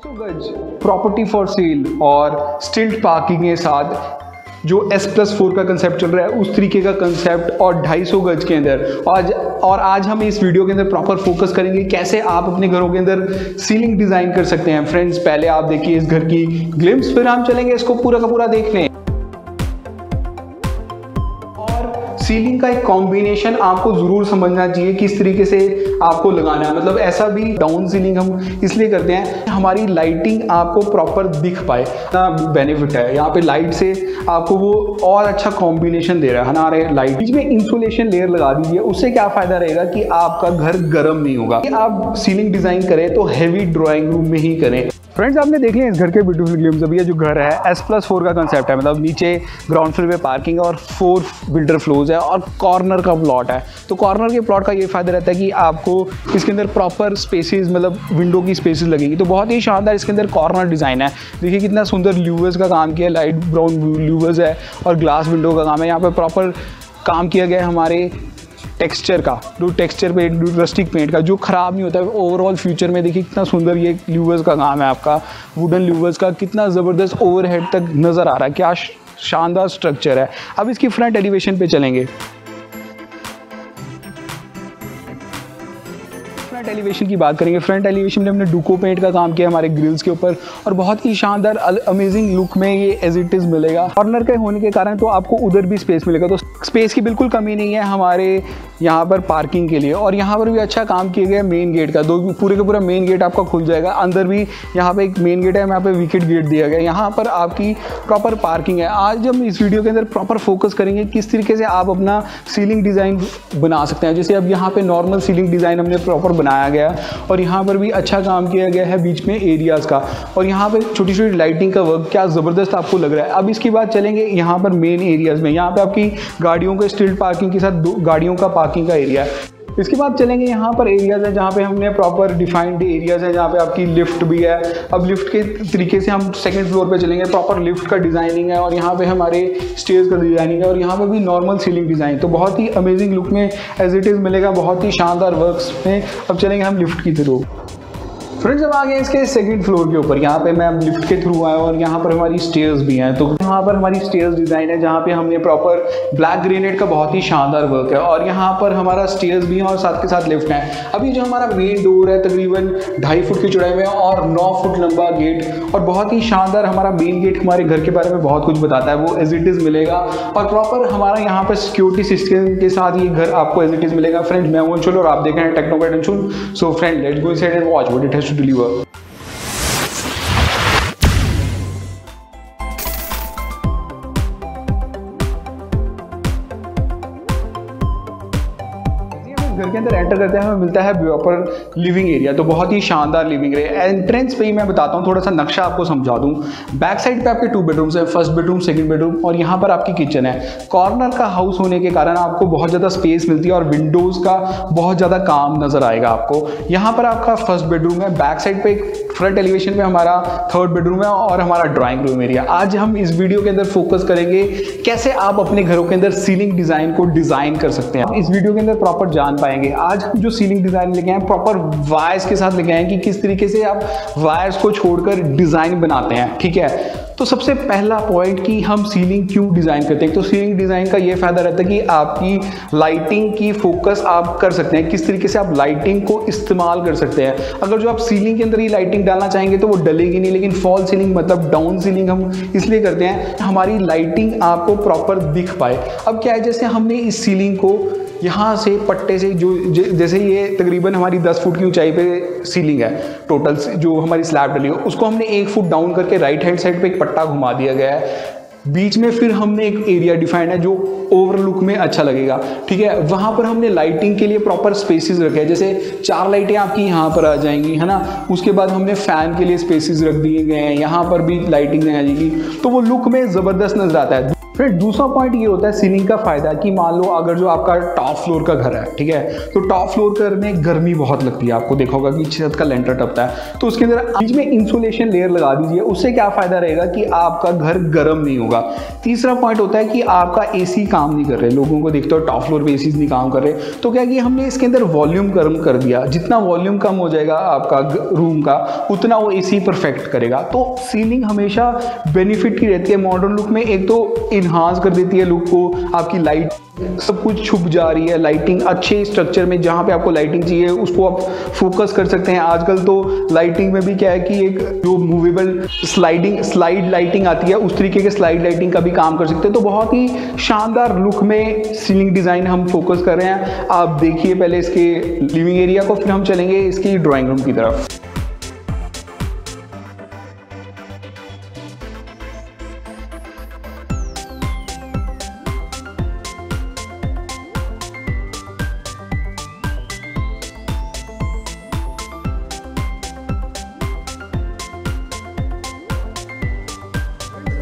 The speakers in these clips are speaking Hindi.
250 गज प्रॉपर्टी फॉर सेल और स्टिल्ट पार्किंग के साथ जो S+4 का कंसेप्ट चल रहा है उस तरीके का कंसेप्ट और 250 गज के अंदर आज हम इस वीडियो के अंदर प्रॉपर फोकस करेंगे कैसे आप अपने घरों के अंदर सीलिंग डिज़ाइन कर सकते हैं। फ्रेंड्स, पहले आप देखिए इस घर की ग्लिम्स, फिर हम चलेंगे इसको पूरा का पूरा देखने। सीलिंग का एक कॉम्बिनेशन आपको जरूर समझना चाहिए किस तरीके से आपको लगाना है। मतलब ऐसा भी डाउन सीलिंग हम इसलिए करते हैं हमारी लाइटिंग आपको प्रॉपर दिख पाए ना, बेनिफिट है यहाँ पे लाइट से आपको वो और अच्छा कॉम्बिनेशन दे रहा है ना। अरे लाइट बीच में इंसुलेशन लेयर लगा दीजिए, उससे क्या फायदा रहेगा कि आपका घर गर्म नहीं होगा। आप सीलिंग डिजाइन करें तो हैवी ड्राइंग रूम में ही करें। फ्रेंड्स, आपने देख लिया इस घर के ब्यूटीफुल ग्लिम्स। अभी ये जो घर है S+4 का कंसेप्ट है, मतलब नीचे ग्राउंड फ्लोर पे पार्किंग है और 4 बिल्डर फ्लोर्स है और कॉर्नर का प्लॉट है। तो कॉर्नर के प्लॉट का ये फायदा रहता है कि आपको इसके अंदर प्रॉपर स्पेसेस, मतलब विंडो की स्पेसेस लगेंगी। तो बहुत ही शानदार इसके अंदर कॉर्नर डिज़ाइन है। देखिए कितना सुंदर ल्यूवर्स का काम किया है, लाइट ब्राउन ल्यूवर्स है और ग्लास विंडो का काम है। यहाँ पर प्रॉपर काम किया गया है हमारे टेक्सचर का, जो टेक्सचर पे रस्टिक पेंट का, जो ख़राब नहीं होता है ओवरऑल फ्यूचर में। देखिए कितना सुंदर ये ल्यूवर्स का काम है आपका, वुडन ल्यूवर्स का, कितना ज़बरदस्त ओवरहेड तक नज़र आ रहा है, क्या शानदार स्ट्रक्चर है। अब इसकी फ्रंट एलिवेशन पे चलेंगे। फ्रंट एलिवेशन की बात करेंगे। फ्रंट एलिवेशन में हमने डुको पेंट का काम किया हमारे ग्रिल्स के ऊपर और बहुत ही शानदार अमेजिंग लुक में ये एज इट इज़ मिलेगा। कॉर्नर के होने के कारण तो आपको उधर भी स्पेस मिलेगा, तो स्पेस की बिल्कुल कमी नहीं है हमारे यहाँ पर पार्किंग के लिए। और यहाँ पर भी अच्छा काम किया गया मेन गेट का, दो पूरे का पूरा मेन गेट आपका खुल जाएगा। अंदर भी यहाँ पे एक मेन गेट है, यहाँ पे विकेट गेट दिया गया है। यहाँ पर आपकी प्रॉपर पार्किंग है। आज हम इस वीडियो के अंदर प्रॉपर फोकस करेंगे किस तरीके से आप अपना सीलिंग डिज़ाइन बना सकते हैं। जैसे अब यहाँ पे नॉर्मल सीलिंग डिज़ाइन हमने प्रॉपर बनाया गया और यहाँ पर भी अच्छा काम किया गया है बीच में एरियाज़ का, और यहाँ पे छोटी छोटी लाइटिंग का वर्क क्या ज़बरदस्त आपको लग रहा है। अब इसके बाद चलेंगे यहाँ पर मेन एरियाज़ में। यहाँ पे आपकी गाड़ियों के स्टिल्ट पार्किंग के साथ 2 गाड़ियों का पार्किंग का एरिया है। इसके बाद चलेंगे यहाँ पर एरियाज़ है जहाँ पे हमने प्रॉपर डिफाइंड एरियाज़ है, जहाँ पे आपकी लिफ्ट भी है। अब लिफ्ट के तरीके से हम सेकंड फ्लोर पे चलेंगे, प्रॉपर लिफ्ट का डिज़ाइनिंग है और यहाँ पे हमारे स्टेयर्स का डिज़ाइनिंग है और यहाँ पे भी नॉर्मल सीलिंग डिज़ाइन। तो बहुत ही अमेजिंग लुक में एज इट इज़ मिलेगा, बहुत ही शानदार वर्क्स में। अब चलेंगे हम लिफ्ट की थ्रू। फ्रेंड्स, अब आ गए इसके सेकंड फ्लोर के ऊपर। यहाँ पे मैं अब लिफ्ट के थ्रू आया और यहाँ पर हमारी स्टेयर्स भी हैं। तो यहाँ पर हमारी स्टेयर्स डिज़ाइन है जहाँ पे हमने प्रॉपर ब्लैक ग्रेनाइट का बहुत ही शानदार वर्क है और यहाँ पर हमारा स्टेयर्स भी हैं और साथ के साथ लिफ्ट है। अभी जो हमारा मेन डोर है तकरीबन 2.5 फुट की चौड़ाई में और 9 फुट लंबा गेट, और बहुत ही शानदार हमारा मेन गेट हमारे घर के बारे में बहुत कुछ बताता है, वो एज इट इज़ मिलेगा। और प्रॉपर हमारा यहाँ पर सिक्योरिटी सिस्टम के साथ ये घर आपको एज इट इज़ मिलेगा। फ्रेंड्स, मैं हूं अंशुल और आप देख रहे हैं technocrat Anshul. So friend, let's go inside and watch what it has to deliver. घर के अंदर एंटर करते हैं हमें मिलता है प्रॉपर लिविंग एरिया। तो बहुत ही शानदार लिविंग एरिया। एंट्रेंस पे ही मैं बताता हूँ, थोड़ा सा नक्शा आपको समझा दूँ। बैक साइड पे आपके 2 बेडरूम्स है, फर्स्ट बेडरूम, सेकंड बेडरूम और यहाँ पर आपकी किचन है। कॉर्नर का हाउस होने के कारण आपको बहुत ज़्यादा स्पेस मिलती है और विंडोज़ का बहुत ज़्यादा काम नज़र आएगा आपको। यहाँ पर आपका फर्स्ट बेडरूम है, बैक साइड पे फ्रंट एलिवेशन पे हमारा 3rd बेडरूम है और हमारा ड्राइंग रूम एरिया। आज हम इस वीडियो के अंदर फोकस करेंगे कैसे आप अपने घरों के अंदर सीलिंग डिज़ाइन को डिज़ाइन कर सकते हैं। इस वीडियो के अंदर प्रॉपर जान पाएंगे। आज हम जो सीलिंग डिज़ाइन लेके आए प्रॉपर वायर्स के साथ लेके आए कि किस तरीके से आप वायर्स को छोड़कर डिज़ाइन बनाते हैं। ठीक है, तो सबसे पहला पॉइंट कि हम सीलिंग क्यों डिज़ाइन करते हैं। तो सीलिंग डिज़ाइन का ये फ़ायदा रहता है कि आपकी लाइटिंग की फोकस आप कर सकते हैं, किस तरीके से आप लाइटिंग को इस्तेमाल कर सकते हैं। अगर जो आप सीलिंग के अंदर ही लाइटिंग डालना चाहेंगे तो वो डलेगी नहीं, लेकिन फॉल सीलिंग मतलब डाउन सीलिंग हम इसलिए करते हैं हमारी लाइटिंग आपको प्रॉपर दिख पाए। अब क्या है, जैसे हमने इस सीलिंग को यहाँ से पट्टे से जैसे ये तकरीबन हमारी 10 फुट की ऊंचाई पे सीलिंग है टोटल, जो हमारी स्लैब डली है उसको हमने 1 फुट डाउन करके राइट हैंड साइड पे एक पट्टा घुमा दिया गया है। बीच में फिर हमने एक एरिया डिफाइंड है जो ओवरलुक में अच्छा लगेगा। ठीक है, वहाँ पर हमने लाइटिंग के लिए प्रॉपर स्पेसेस रखे हैं। जैसे 4 लाइटें आपकी यहाँ पर आ जाएंगी, है ना। उसके बाद हमने फ़ैन के लिए स्पेसेस रख दिए गए हैं, यहाँ पर भी लाइटिंग आ जाएगी, तो वो लुक में ज़बरदस्त नजर आता है। फ्रेंड दूसरा पॉइंट ये होता है सीलिंग का फायदा कि मान लो अगर जो आपका टॉप फ्लोर का घर है, ठीक है, तो टॉप फ्लोर घर में गर्मी बहुत लगती है, आपको देखा होगा कि छत का लेंटर टपता है, तो उसके अंदर बीच में इंसुलेशन लेयर लगा दीजिए। उससे क्या फायदा रहेगा कि आपका घर गर्म नहीं होगा। तीसरा पॉइंट होता है कि आपका एसी काम नहीं कर रहे, लोगों को देखते हो टॉप फ्लोर पे एसी नहीं काम कर रहे, तो क्या कि हमने इसके अंदर वॉल्यूम गर्म कर दिया, जितना वॉल्यूम कम हो जाएगा आपका रूम का उतना वो एसी परफेक्ट करेगा। तो सीलिंग हमेशा बेनिफिट की रहती है मॉडर्न लुक में, एक तो इन्हांस कर देती है लुक को, आपकी लाइट सब कुछ छुप जा रही है, लाइटिंग अच्छे स्ट्रक्चर में जहाँ पे आपको लाइटिंग चाहिए उसको आप फोकस कर सकते हैं। आजकल तो लाइटिंग में भी क्या है कि एक जो मूवेबल स्लाइड लाइटिंग आती है, उस तरीके के स्लाइड लाइटिंग का भी काम कर सकते हैं। तो बहुत ही शानदार लुक में सीलिंग डिज़ाइन हम फोकस कर रहे हैं। आप देखिए पहले इसके लिविंग एरिया को, फिर हम चलेंगे इसकी ड्राइंग रूम की तरफ।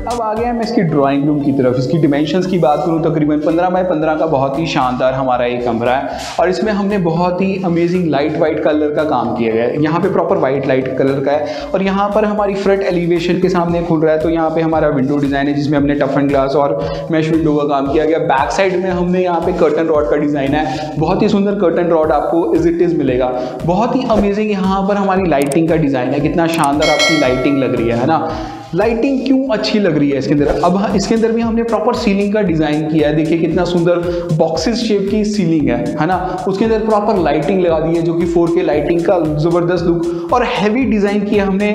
अब आ गए हम इसकी ड्राइंग रूम की तरफ। इसकी डिमेंशंस की बात करूँ तो तकरीबन 15 बाय 15 का बहुत ही शानदार हमारा ये कमरा है, और इसमें हमने बहुत ही अमेजिंग लाइट वाइट कलर का काम किया गया है। यहाँ पे प्रॉपर वाइट लाइट कलर का है, और यहाँ पर हमारी फ्रंट एलिवेशन के सामने खुल रहा है, तो यहाँ पे हमारा विंडो डिज़ाइन है जिसमें हमने टफ एंड ग्लास और मैश विंडो का काम किया गया। बैक साइड में हमने यहाँ पे कर्टन रॉड का डिज़ाइन है, बहुत ही सुंदर कर्टन रॉड आपको एज इट इज़ मिलेगा। बहुत ही अमेजिंग यहाँ पर हमारी लाइटिंग का डिज़ाइन है, कितना शानदार आपकी लाइटिंग लग रही है ना। लाइटिंग क्यों अच्छी लग रही है इसके अंदर, अब इसके अंदर भी हमने प्रॉपर सीलिंग का डिज़ाइन किया है। देखिए कितना सुंदर बॉक्सेस शेप की सीलिंग है ना। उसके अंदर प्रॉपर लाइटिंग लगा दी है जो कि 4K लाइटिंग का ज़बरदस्त लुक, और हैवी डिज़ाइन किया हमने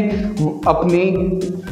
अपनी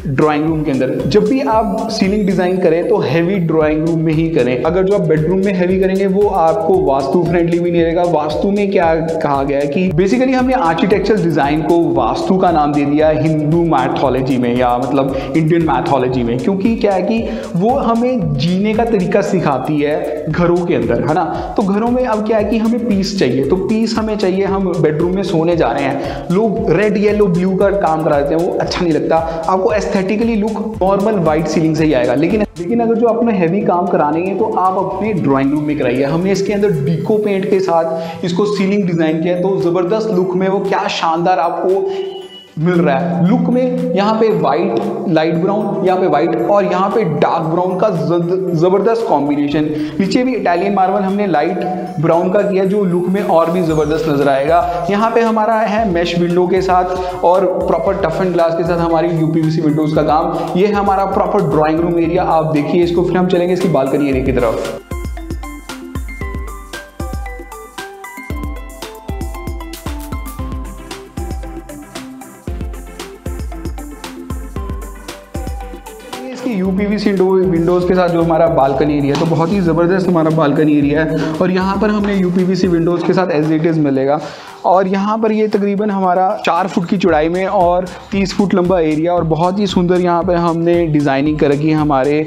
ड्राइंग रूम के अंदर। जब भी आप सीलिंग डिज़ाइन करें तो हैवी ड्राइंग रूम में ही करें। अगर जो आप बेडरूम में हैवी करेंगे वो आपको वास्तु फ्रेंडली भी नहीं रहेगा। वास्तु में क्या कहा गया है कि बेसिकली हमने आर्किटेक्चरल डिज़ाइन को वास्तु का नाम दे दिया है हिंदू मैथोलॉजी में, या मतलब इंडियन मैथोलॉजी में, क्योंकि क्या है कि वो हमें जीने का तरीका सिखाती है घरों के अंदर, है ना। तो घरों में अब क्या है कि हमें पीस चाहिए, तो पीस हमें चाहिए। हम बेडरूम में सोने जा रहे हैं, लोग रेड येलो ब्लू का काम करा देते हैं, वो अच्छा नहीं लगता। आपको aesthetically look normal white ceiling से ही आएगा, लेकिन अगर जो आपने हैवी काम कराने हैं तो आप अपने ड्राइंग रूम में कराइए। हमने इसके अंदर डीको पेंट के साथ इसको सीलिंग डिज़ाइन किया है, तो ज़बरदस्त लुक में वो क्या शानदार आपको मिल रहा है। लुक में यहाँ पे वाइट लाइट ब्राउन, यहाँ पे वाइट और यहाँ पे डार्क ब्राउन का ज़बरदस्त कॉम्बिनेशन। नीचे भी इटालियन मार्बल हमने लाइट ब्राउन का किया जो लुक में और भी ज़बरदस्त नजर आएगा। यहाँ पे हमारा है मैश विंडो के साथ और प्रॉपर टफ एंड ग्लास के साथ हमारी UPVC विंडोज़ का काम। ये है हमारा प्रॉपर ड्राइंग रूम एरिया, आप देखिए इसको। फिर हम चलेंगे इसकी बालकनी एरिया की तरफ। UPVC विंडोज़ के साथ जो हमारा बालकनी एरिया है, तो बहुत ही ज़बरदस्त हमारा बालकनी एरिया है, और यहाँ पर हमने UPVC विंडोज़ के साथ एज इट इज़ मिलेगा। और यहाँ पर ये तकरीबन हमारा 4 फुट की चौड़ाई में और 30 फुट लंबा एरिया, और बहुत ही सुंदर यहाँ पर हमने डिज़ाइनिंग कर रखी है। हमारे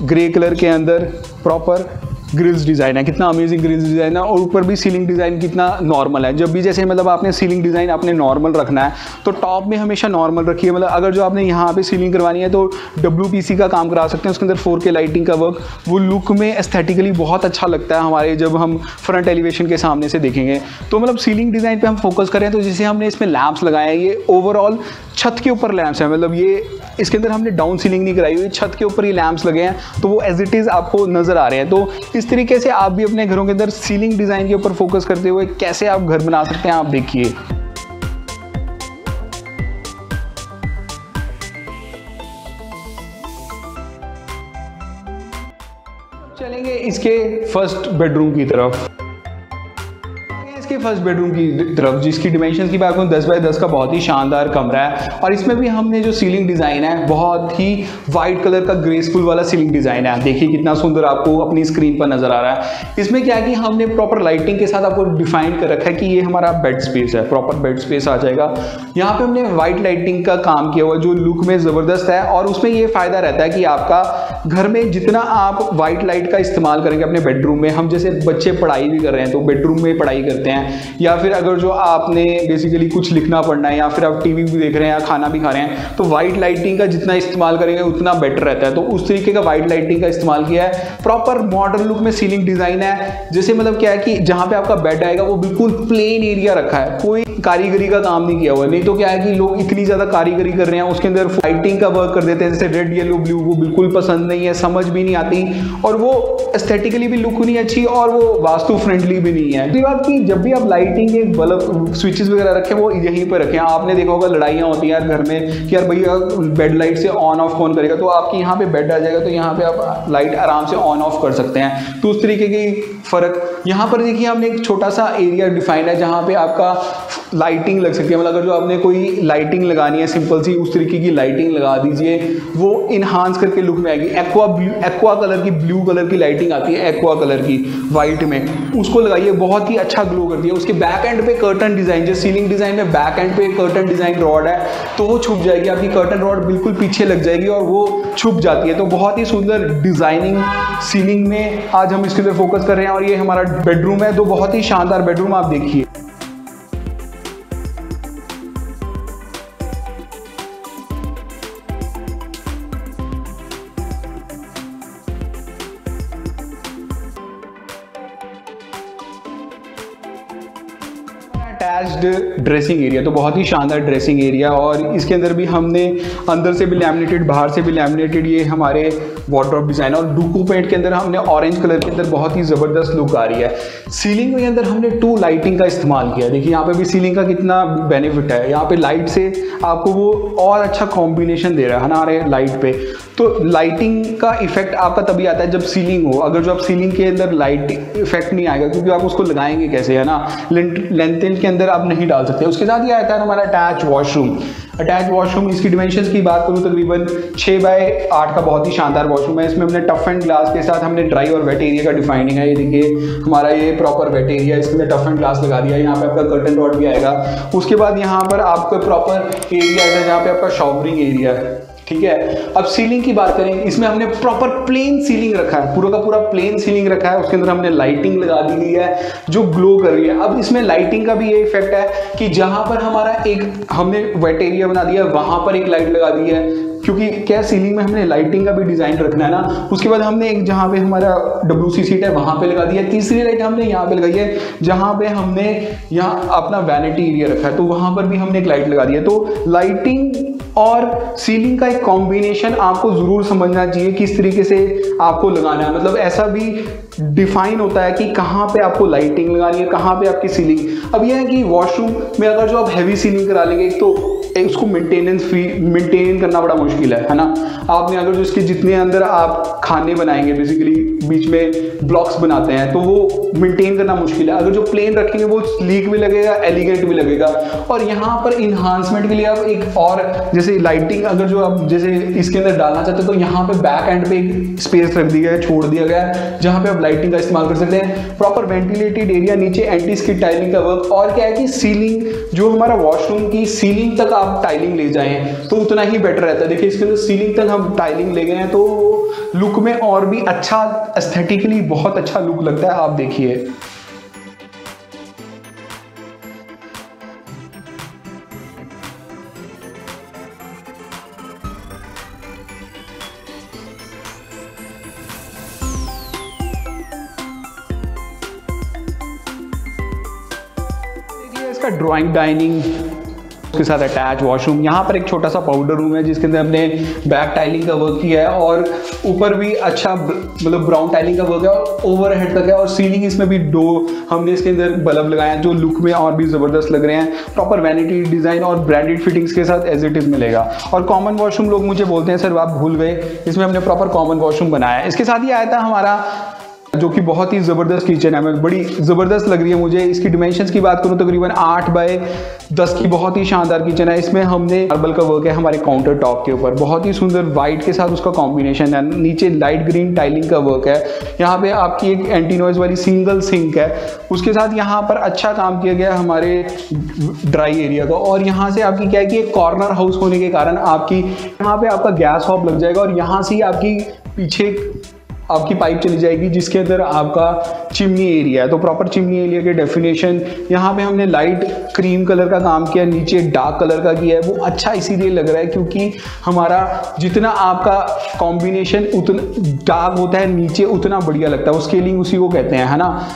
ग्रे कलर के अंदर प्रॉपर ग्रिल्स डिज़ाइन है, कितना अमेजिंग ग्रिल्स डिज़ाइन है, और ऊपर भी सीलिंग डिज़ाइन कितना नॉर्मल है। जब भी जैसे मतलब आपने सीलिंग डिज़ाइन आपने नॉर्मल रखना है तो टॉप में हमेशा नॉर्मल रखिए। मतलब अगर जो आपने यहाँ पे सीलिंग करवानी है तो WPC का काम करा सकते हैं, उसके अंदर 4K लाइटिंग का वर्क, वो लुक में एस्थेटिकली बहुत अच्छा लगता है हमारे, जब हम फ्रंट एलिवेशन के सामने से देखेंगे। तो मतलब सीलिंग डिज़ाइन पर हम फोकस करें तो जैसे हमने इसमें लैंप्स लगाए हैं, ये ओवरऑल छत के ऊपर लैंप्स हैं, मतलब ये इसके अंदर हमने डाउन सीलिंग नहीं कराई हुई, छत के ऊपर ये लैंप्स लगे हैं, तो वो एज इट इज़ आपको नज़र आ रहे हैं। तो इस तरीके से आप भी अपने घरों के अंदर सीलिंग डिज़ाइन के ऊपर फोकस करते हुए कैसे आप घर बना सकते हैं, आप देखिए। चलेंगे इसके फर्स्ट बेडरूम की तरफ। इसके फर्स्ट बेडरूम की तरफ जिसकी डिमेंशन की बात करूँ 10 बाय 10 का बहुत ही शानदार कमरा है, और इसमें भी हमने जो सीलिंग डिज़ाइन है बहुत ही वाइट कलर का ग्रेसफुल वाला सीलिंग डिज़ाइन है। देखिए कितना सुंदर आपको अपनी स्क्रीन पर नज़र आ रहा है। इसमें क्या है कि हमने प्रॉपर लाइटिंग के साथ आपको डिफाइन कर रखा है कि ये हमारा बेड स्पेस है, प्रॉपर बेड स्पेस आ जाएगा। यहाँ पर हमने वाइट लाइटिंग का काम किया हुआ जो लुक में ज़बरदस्त है, और उसमें ये फ़ायदा रहता है कि आपका घर में जितना आप वाइट लाइट का इस्तेमाल करेंगे अपने बेडरूम में, हम जैसे बच्चे पढ़ाई भी कर रहे हैं तो बेडरूम में पढ़ाई करते हैं, या फिर अगर जो आपने बेसिकली कुछ लिखना पढ़ना है, या फिर आप टीवी भी देख रहे हैं या खाना भी खा रहे हैं, तो वाइट लाइटिंग का जितना इस्तेमाल करेंगे उतना बेटर रहता है। तो उस तरीके का वाइट लाइटिंग का इस्तेमाल किया है। प्रॉपर मॉडर्न लुक में सीलिंग डिजाइन है। जैसे मतलब क्या है कि जहाँ पे आपका बेड आएगा वो बिल्कुल प्लेन एरिया रखा है, कोई कारीगरी का काम नहीं किया हुआ। नहीं तो क्या है कि लोग इतनी ज्यादा कारीगरी कर रहे हैं, उसके अंदर लाइटिंग का वर्क कर देते हैं, जैसे रेड येलो ब्लू, वो बिल्कुल पसंद नहीं है, समझ भी नहीं आती, और वो एस्थेटिकली भी लुक नहीं अच्छी और वो वास्तु फ्रेंडली भी नहीं है। दूसरी बात कि जब भी आप लाइटिंग के बल्ब स्विचेस वगैरह रखें वो यहीं पर रखें। आपने देखा होगा लड़ाइयाँ होती हैं यार घर में कि यार भैया बेड लाइट से ऑन ऑफ कौन करेगा, तो आपके यहाँ पे बेड आ जाएगा तो यहाँ पे आप लाइट आराम से ऑन ऑफ कर सकते हैं। तो उस तरीके की फर्क यहाँ पर देखिए, हमने एक छोटा सा एरिया डिफाइन है जहाँ पे आपका लाइटिंग लग सकती है। मतलब अगर जो आपने कोई लाइटिंग लगानी है सिंपल सी, उस तरीके की लाइटिंग लगा दीजिए, वो इन्हांस करके लुक में आएगी। एक्वा कलर की, ब्लू कलर की लाइटिंग आती है, एक्वा कलर की वाइट में, उसको लगाइए, बहुत ही अच्छा ग्लो करती है। उसके बैक एंड पे कर्टन डिजाइन, जैसे सीलिंग डिजाइन में बैक एंड पे कर्टन डिजाइन रॉड है तो वो छुप जाएगी, आपकी कर्टन रॉड बिल्कुल पीछे लग जाएगी और वो छुप जाती है। तो बहुत ही सुंदर डिजाइनिंग सीलिंग में आज हम इसके ऊपर फोकस कर रहे हैं। और ये हमारा बेडरूम है, तो बहुत ही शानदार बेडरूम आप देखिए। अटैच्ड ड्रेसिंग एरिया, तो बहुत ही शानदार ड्रेसिंग एरिया, और इसके अंदर भी हमने अंदर से भी लैमिनेटेड, बाहर से भी लैमिनेटेड, ये हमारे वार्डरोब डिजाइन, और डुको पेंट के अंदर हमने ऑरेंज कलर के अंदर बहुत ही जबरदस्त लुक आ रही है। सीलिंग के अंदर हमने 2 लाइटिंग का इस्तेमाल किया। देखिए यहाँ पे भी सीलिंग का कितना बेनिफिट है, यहाँ पे लाइट से आपको वो और अच्छा कॉम्बिनेशन दे रहा है ना हमारे लाइट पे। तो लाइटिंग का इफेक्ट आपका तभी आता है जब सीलिंग हो। अगर जो आप सीलिंग के अंदर लाइट इफेक्ट नहीं आएगा, क्योंकि आप उसको लगाएंगे कैसे, है ना, लेंथ के अंदर आप नहीं डाल सकते। उसके साथ ये आता है हमारा अटैच वॉशरूम। अटैच वॉशरूम, इसकी डिमेंशंस की बात करूँ तकरीबन 6x8 का बहुत ही शानदार वॉशरूम है। इसमें हमने टफ एंड ग्लास के साथ हमने ड्राई और वेट एरिया का डिफाइनिंग है। ये देखिए हमारा ये प्रॉपर वेट एरिया, इसके अंदर टफ एंड ग्लास लगा दिया। यहाँ पे आपका कर्टन रॉड भी आएगा। उसके बाद यहाँ पर आपको प्रॉपर एरिया है जहाँ पे आपका शॉवरिंग एरिया है, ठीक है। अब सीलिंग की बात करें, इसमें हमने प्रॉपर प्लेन सीलिंग रखा है, पूरा का पूरा प्लेन सीलिंग रखा है। उसके अंदर हमने लाइटिंग लगा दी गई है जो ग्लो कर रही है। अब इसमें लाइटिंग का भी ये इफेक्ट है कि जहां पर हमारा एक हमने वेट एरिया बना दिया, वहां पर एक लाइट लगा दी है, क्योंकि क्या सीलिंग में हमने लाइटिंग का भी डिजाइन रखना है ना। उसके बाद हमने एक जहाँ पे हमारा WC सीट है वहां पे लगा दिया। तीसरी लाइट हमने यहाँ पे लगाई है जहाँ पे हमने यहाँ अपना वैनिटी एरिया रखा है, तो वहां पर भी हमने एक लाइट लगा दी है। तो लाइटिंग और सीलिंग का एक कॉम्बिनेशन आपको जरूर समझना चाहिए किस तरीके से आपको लगाना है। मतलब ऐसा भी डिफाइन होता है कि कहाँ पे आपको लाइटिंग लगानी है, कहाँ पे आपकी सीलिंग। अब यह है कि वॉशरूम में अगर जो आप हैवी सीलिंग करा लेंगे तो उसको मेंटेन करना बड़ा मुश्किल है ना। आपने अगर जो इसके जितने अंदर आप खाने बनाएंगे, बेसिकली बीच में ब्लॉक्स बनाते हैं, तो वो मेंटेन करना मुश्किल है। अगर जो प्लेन रखेंगे वो स्लीक भी लगेगा, एलिगेंट भी लगेगा। और यहाँ पर इन्हांसमेंट के लिए आप एक और जैसे लाइटिंग अगर जो आप जैसे इसके अंदर डालना चाहते हो, तो यहाँ पे बैक एंड पे एक स्पेस रख दिया है, छोड़ दिया गया है जहाँ पे आप लाइटिंग का इस्तेमाल कर सकते हैं। प्रॉपर वेंटिलेटेड एरिया, नीचे एंटी स्किड टाइलिंग का वर्क। और क्या है कि सीलिंग जो हमारा वॉशरूम की सीलिंग तक आप टाइलिंग ले जाएं तो उतना ही बेटर रहता है। देखिए इसके अंदर सीलिंग तक हम टाइलिंग ले गए हैं तो लुक में और भी अच्छा, एस्थेटिकली बहुत अच्छा लुक लगता है। आप देखिए इसका ड्राइंग डाइनिंग, उसके साथ अटैच वॉशरूम। यहाँ पर एक छोटा सा पाउडर रूम है जिसके अंदर हमने बैक टाइलिंग का वर्क किया है और ऊपर भी अच्छा मतलब ब्राउन टाइलिंग का वर्क है और ओवरहेड तक है। और सीलिंग इसमें भी 2 हमने इसके अंदर बल्ब लगाए हैं जो लुक में और भी ज़बरदस्त लग रहे हैं। प्रॉपर वैनिटी डिज़ाइन और ब्रांडेड फिटिंग्स के साथ एज इट इज़ मिलेगा। और कॉमन वॉशरूम लोग मुझे बोलते हैं सर आप भूल गए, इसमें हमने प्रॉपर कॉमन वॉशरूम बनाया है। इसके साथ ही आया था हमारा जो कि बहुत ही ज़बरदस्त किचन है, बड़ी ज़बरदस्त लग रही है मुझे। इसकी डिमेंशंस की बात करूँ तकरीबन 8 बाय 10 की बहुत ही शानदार किचन है। इसमें हमने मार्बल का वर्क है हमारे काउंटर टॉप के ऊपर, बहुत ही सुंदर वाइट के साथ उसका कॉम्बिनेशन है। नीचे लाइट ग्रीन टाइलिंग का वर्क है। यहाँ पे आपकी एक एंटी नॉइज वाली सिंगल सिंक है। उसके साथ यहाँ पर अच्छा काम किया गया हमारे ड्राई एरिया का। और यहाँ से आपकी क्या है कि एक कॉर्नर हाउस होने के कारण आपकी यहाँ पे आपका गैस हॉब लग जाएगा और यहाँ से आपकी पीछे आपकी पाइप चली जाएगी जिसके अंदर आपका चिमनी एरिया है। तो प्रॉपर चिमनी एरिया के डेफिनेशन यहाँ पे हमने लाइट क्रीम कलर का काम किया, नीचे डार्क कलर का किया है। वो अच्छा इसीलिए लग रहा है क्योंकि हमारा जितना आपका कॉम्बिनेशन उतना डार्क होता है नीचे उतना बढ़िया लगता है। वो स्केलिंग उसी को कहते हैं, है ना।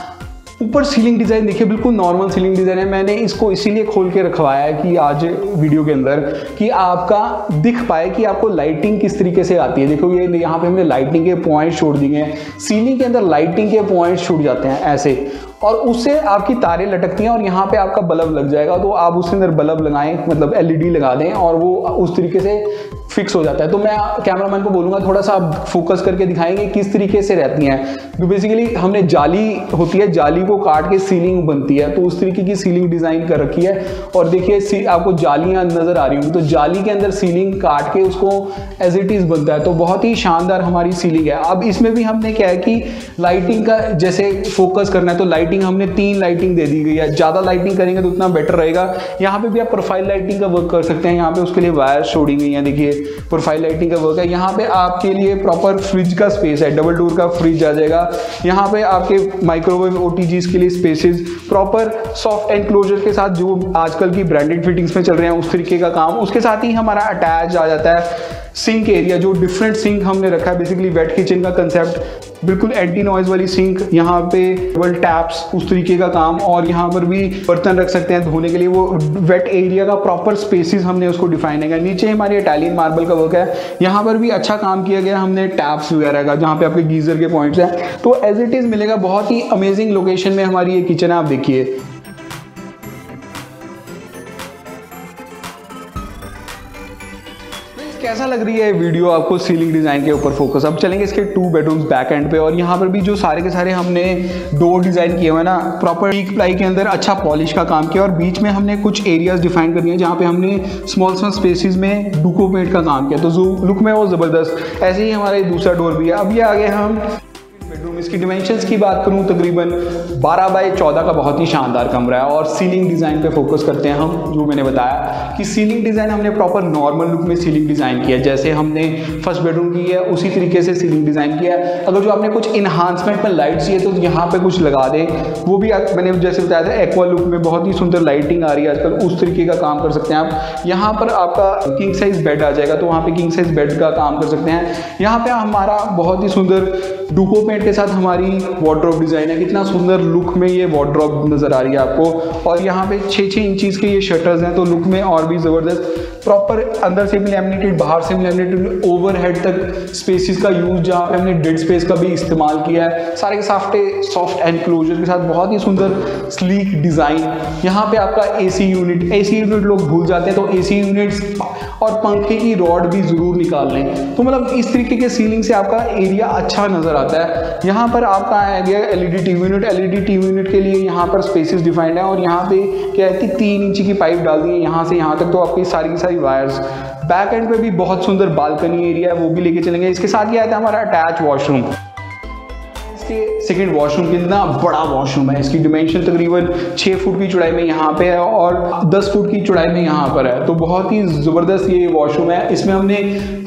ऊपर सीलिंग डिज़ाइन देखिए, बिल्कुल नॉर्मल सीलिंग डिज़ाइन है। मैंने इसको इसीलिए खोल के रखवाया है कि आज वीडियो के अंदर कि आपका दिख पाए कि आपको लाइटिंग किस तरीके से आती है। देखो ये यहाँ पे हमने लाइटिंग के पॉइंट छोड़ दिए हैं, सीलिंग के अंदर लाइटिंग के पॉइंट छूट जाते हैं ऐसे, और उससे आपकी तारें लटकती हैं और यहाँ पे आपका बल्ब लग जाएगा। तो आप उसके अंदर बल्ब लगाएं, मतलब LED लगा दें और वो उस तरीके से फिक्स हो जाता है। तो मैं कैमरामैन को बोलूँगा थोड़ा सा आप फोकस करके दिखाएंगे किस तरीके से रहती हैं। तो बेसिकली हमने जाली होती है, जाली को काट के सीलिंग बनती है, तो उस तरीके की सीलिंग डिज़ाइन कर रखी है। और देखिए आपको जालियाँ नज़र आ रही होंगी, तो जाली के अंदर सीलिंग काट के उसको एज इट इज़ बनता है। तो बहुत ही शानदार हमारी सीलिंग है। अब इसमें भी हमने क्या है कि लाइटिंग का जैसे फोकस करना है तो लाइटिंग हमने 3 लाइटिंग दे दी गई है। ज़्यादा लाइटिंग करेंगे तो उतना बेटर रहेगा। यहाँ पे भी आप प्रोफाइल लाइटिंग का वर्क कर सकते हैं। यहाँ पे उसके लिए वायर छोड़ी गई हैं, देखिए प्रोफाइल लाइटिंग का वर्क है। यहाँ पे आपके लिए प्रॉपर फ्रिज का स्पेस है, डबल डोर का फ्रिज आ जाएगा। यहाँ पे आपके माइक्रोवेव OTGs के लिए स्पेसेस प्रॉपर सॉफ्ट एनक्लोजर के साथ जो आजकल की ब्रांडेड फिटिंग्स में चल रहे हैं उस तरीके का काम। उसके साथ ही हमारा अटैच आ जाता है सिंक एरिया, जो डिफरेंट सिंक हमने रखा है। बेसिकली वेट किचन का कंसेप्ट, बिल्कुल एंटी नॉइज वाली सिंक, यहाँ पे डबल टैप्स उस तरीके का काम, और यहाँ पर भी बर्तन रख सकते हैं धोने के लिए। वो वेट एरिया का प्रॉपर स्पेसिस हमने उसको डिफाइन किया। नीचे हमारी इटालियन मार्बल का वर्क है, यहाँ पर भी अच्छा काम किया गया हमने टैप्स वगैरह का, जहाँ पे आपके गीजर के पॉइंट्स हैं। तो एज इट इज़ मिलेगा। बहुत ही अमेजिंग लोकेशन में हमारी ये किचन है, आप देखिए। कैसा लग रही है वीडियो आपको सीलिंग डिज़ाइन के ऊपर फोकस। अब चलेंगे इसके 2 बेडरूम्स बैक एंड पे, और यहाँ पर भी जो सारे के सारे हमने डोर डिज़ाइन किए हुए हैं ना, प्रॉपर टीक प्लाई के अंदर अच्छा पॉलिश का काम किया। और बीच में हमने कुछ एरियाज डिफाइन कर दिए हैं जहाँ पे हमने स्मॉल स्पेसेस में डुको पेंट का काम किया, तो जो लुक में वो ज़बरदस्त। ऐसे ही हमारा दूसरा डोर भी है। अब ये आगे हम बेडरूम, इसकी डिमेंशंस की बात करूं तकरीबन 12 बाय 14 का बहुत ही शानदार कमरा है। और सीलिंग डिज़ाइन पे फोकस करते हैं हम। जो मैंने बताया कि सीलिंग डिज़ाइन हमने प्रॉपर नॉर्मल लुक में सीलिंग डिज़ाइन किया, जैसे हमने फर्स्ट बेडरूम की है उसी तरीके से सीलिंग डिज़ाइन किया है। अगर जो आपने कुछ इन्हांसमेंट में लाइट चाहिए तो यहाँ पे कुछ लगा दें, वो भी मैंने जैसे बताया था एक्वा लुक में बहुत ही सुंदर लाइटिंग आ रही है आजकल, उस तरीके का काम कर सकते हैं आप। यहाँ पर आपका किंग साइज बेड आ जाएगा, तो वहाँ पे किंग साइज बेड का काम कर सकते हैं। यहाँ पे हमारा बहुत ही सुंदर डुको पेंट के साथ हमारी वार्डरोब डिज़ाइन है। कितना सुंदर लुक में ये वार्डरोब नज़र आ रही है आपको। और यहाँ पे 6-6 इंचज़ के ये शटर्स हैं, तो लुक में और भी ज़बरदस्त। प्रॉपर अंदर से भी लैमिनेटेड, बाहर से भी लैमिनेटेड, ओवरहेड तक स्पेसिस का यूज़, जहाँ पे हमने डेड स्पेस का भी इस्तेमाल किया है। सारे के सॉफ्ट एनक्लोजर के साथ बहुत ही सुंदर स्लीक डिज़ाइन। यहाँ पे आपका AC यूनिट लोग भूल जाते हैं, तो AC यूनिट्स और पंखे की रॉड भी ज़रूर निकाल लें। तो मतलब इस तरीके के सीलिंग से आपका एरिया अच्छा नज़र आता है। यहाँ पर आपका आ गया LED टीवी यूनिट के लिए यहाँ पर स्पेसेस डिफाइंड है। और यहाँ पे क्या है कि 3 इंच की पाइप डाल दी है यहाँ से यहाँ तक, तो आपकी सारी की सारी वायर्स। बैक एंड पे भी बहुत सुंदर बालकनी एरिया है, वो भी लेके चलेंगे। इसके साथ ये आता है हमारा अटैच वॉशरूम। इसके सेकंड वॉशरूम कितना बड़ा वॉशरूम है। इसकी डिमेंशन तकरीबन 6 फुट की चौड़ाई में यहाँ पे है और 10 फुट की चौड़ाई में यहाँ पर है। तो बहुत ही ज़बरदस्त ये वॉशरूम है। इसमें हमने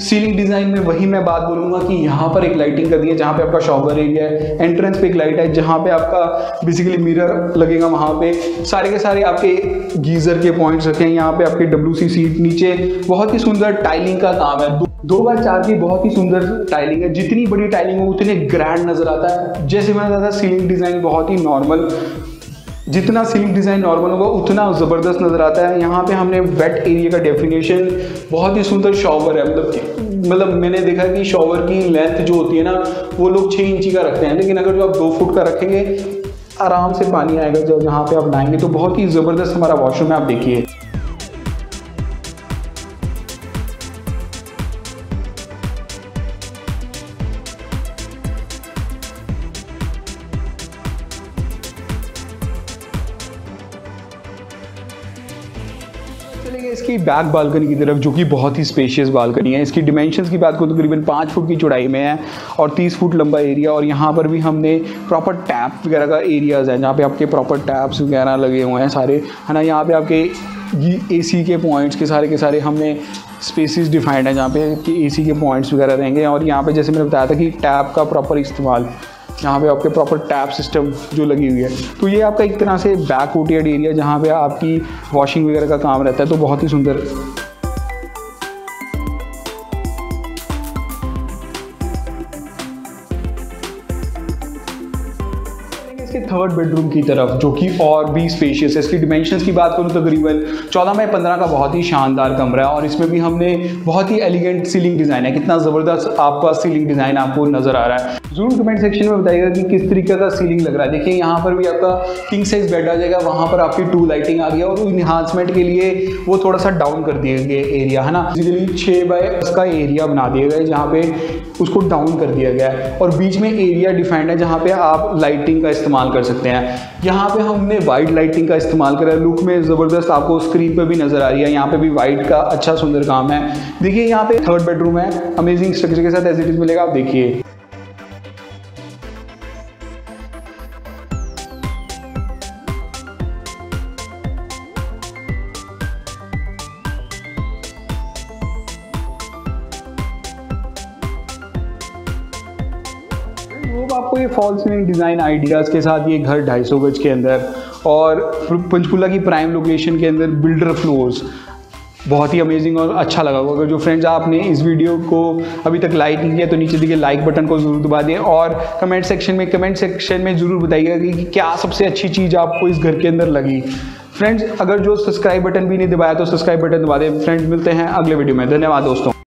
सीलिंग डिज़ाइन में वही मैं बात बोलूँगा कि यहाँ पर एक लाइटिंग कर दी है, जहाँ पे आपका शॉवर एरिया है। एंट्रेंस पे एक लाइट है, जहाँ पे आपका बेसिकली मिरर लगेगा। वहाँ पे सारे के सारे आपके गीज़र के पॉइंट्स रखे हैं। यहाँ पे आपके WC सीट, नीचे बहुत ही सुंदर टाइलिंग का काम है। 2x4 की बहुत ही सुंदर टाइलिंग है। जितनी बड़ी टाइलिंग हो उतने ग्रैंड नज़र आता है। जैसे मैंने कहा था सीलिंग डिज़ाइन बहुत ही नॉर्मल, जितना सीलिंग डिज़ाइन नॉर्मल होगा उतना ज़बरदस्त नज़र आता है। यहाँ पे हमने वेट एरिया का डेफिनेशन, बहुत ही सुंदर शॉवर है। मतलब मैंने देखा कि शॉवर की लेंथ जो होती है ना, वो लोग 6 इंची का रखते हैं, लेकिन अगर जो आप 2 फुट का रखेंगे आराम से पानी आएगा जब जहाँ पे आप नहाएंगे। तो बहुत ही ज़बरदस्त हमारा वॉशरूम है, आप देखिए। इसकी बैक बालकनी की तरफ, जो कि बहुत ही स्पेशियस बालकनी है। इसकी डिमेंशंस की बात करूँ तो करीबन 5 फुट की चौड़ाई में है और 30 फुट लंबा एरिया। और यहाँ पर भी हमने प्रॉपर टैप वगैरह का एरियाज़ है, जहाँ पे आपके प्रॉपर टैप्स वगैरह लगे हुए हैं सारे, है ना। यहाँ पे आपके AC के पॉइंट्स के सारे हमने स्पेसिस डिफाइंड है, जहाँ पे कि AC के पॉइंट्स वगैरह रहेंगे। और यहाँ पे जैसे मैंने बताया था कि टैप का प्रॉपर इस्तेमाल, यहाँ पे आपके प्रॉपर टैप सिस्टम जो लगी हुई है। तो ये आपका एक तरह से बैक कोटेड एरिया जहाँ पे आपकी वॉशिंग वगैरह का काम रहता है, तो बहुत ही सुंदर। इसके थर्ड बेडरूम की तरफ, जो कि और भी स्पेशियस है। इसकी डिमेंशंस की बात करूँ तो तकरीबन 14 बाई 15 का बहुत ही शानदार कमरा है। और इसमें भी हमने बहुत ही एलिगेंट सीलिंग डिज़ाइन है। कितना ज़बरदस्त आपका सीलिंग डिज़ाइन आपको नज़र आ रहा है, ज़रूर कमेंट सेक्शन में बताइएगा कि किस तरीके का सीलिंग लग रहा है। देखिए यहाँ पर भी आपका किंग साइज बेड आ जाएगा, वहाँ पर आपकी 2 लाइटिंग आ गई और इन्हांसमेंट के लिए वो थोड़ा सा डाउन कर दिया गया एरिया, है ना। बेसिकली 6 बाई 10 का एरिया बना दिया गया है, जहाँ पे उसको डाउन कर दिया गया है। और बीच में एरिया डिफाइंड है जहाँ पे आप लाइटिंग का इस्तेमाल कर सकते हैं। यहाँ पे हमने वाइट लाइटिंग का इस्तेमाल करा है, लुक में ज़बरदस्त आपको स्क्रीन पे भी नज़र आ रही है। यहाँ पे भी वाइट का अच्छा सुंदर काम है। देखिए यहाँ पे थर्ड बेडरूम है, अमेजिंग स्ट्रक्चर के साथ एज इट इज़ मिलेगा, आप देखिए। आपको ये फॉल सीलिंग डिज़ाइन आइडियाज़ के साथ ये घर 250 गज के अंदर और पंचकुला की प्राइम लोकेशन के अंदर बिल्डर फ्लोर्स, बहुत ही अमेजिंग और अच्छा लगा होगा। अगर जो फ्रेंड्स आपने इस वीडियो को अभी तक लाइक नहीं किया तो नीचे दिए लाइक बटन को ज़रूर दबा दें और कमेंट सेक्शन में ज़रूर बताइएगा कि क्या सबसे अच्छी चीज़ आपको इस घर के अंदर लगी। फ्रेंड्स, अगर जो सब्सक्राइब बटन भी नहीं दबाया तो सब्सक्राइब बटन दबा दें। फ्रेंड्स, मिलते हैं अगले वीडियो में। धन्यवाद दोस्तों।